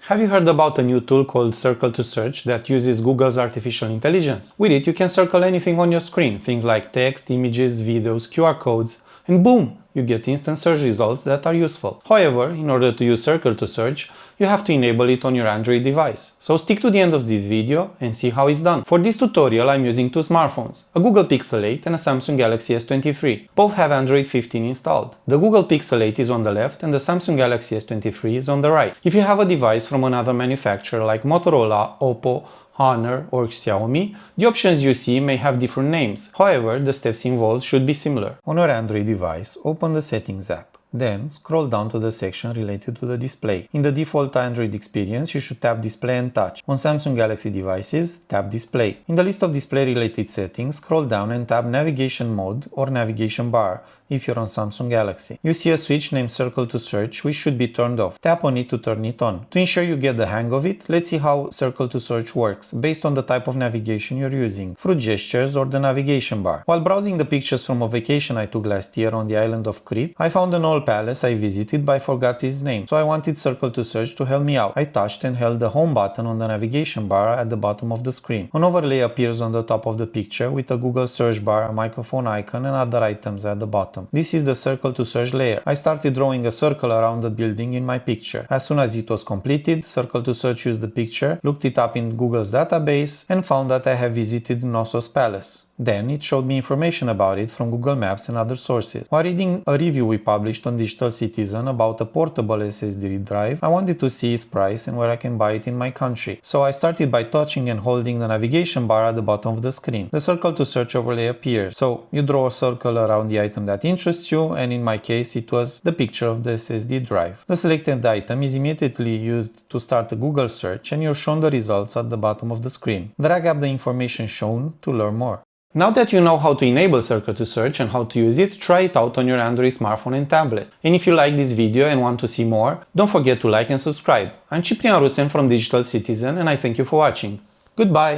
Have you heard about a new tool called Circle to Search that uses Google's artificial intelligence? With it, you can circle anything on your screen, things like text, images, videos, QR codes, and boom! You get instant search results that are useful. However, in order to use Circle to Search, you have to enable it on your Android device. So stick to the end of this video and see how it's done. For this tutorial, I'm using two smartphones, a Google Pixel 8 and a Samsung Galaxy S23. Both have Android 15 installed. The Google Pixel 8 is on the left and the Samsung Galaxy S23 is on the right. If you have a device from another manufacturer like Motorola, Oppo, Honor or Xiaomi, the options you see may have different names. However, the steps involved should be similar. On your Android device, open the Settings app. Then, scroll down to the section related to the display. In the default Android experience, you should tap Display and Touch. On Samsung Galaxy devices, tap Display. In the list of display-related settings, scroll down and tap Navigation Mode or Navigation Bar if you're on Samsung Galaxy. You see a switch named Circle to Search, which should be turned off. Tap on it to turn it on. To ensure you get the hang of it, let's see how Circle to Search works, based on the type of navigation you're using, through gestures or the navigation bar. While browsing the pictures from a vacation I took last year on the island of Crete, I found an old palace I visited but I forgot its name, so I wanted Circle to Search to help me out. I touched and held the home button on the navigation bar at the bottom of the screen. An overlay appears on the top of the picture with a Google search bar, a microphone icon and other items at the bottom. This is the Circle to Search layer. I started drawing a circle around the building in my picture. As soon as it was completed, Circle to Search used the picture, looked it up in Google's database and found that I have visited Knossos Palace. Then it showed me information about it from Google Maps and other sources. While reading a review we published on Digital Citizen about a portable SSD drive, I wanted to see its price and where I can buy it in my country. So I started by touching and holding the navigation bar at the bottom of the screen. The Circle to Search overlay appears. So you draw a circle around the item that interests you, and in my case it was the picture of the SSD drive. The selected item is immediately used to start a Google search and you're shown the results at the bottom of the screen. Drag up the information shown to learn more. Now that you know how to enable Circle to Search and how to use it, try it out on your Android smartphone and tablet. And if you like this video and want to see more, don't forget to like and subscribe. I'm Ciprian Rusen from Digital Citizen and I thank you for watching. Goodbye!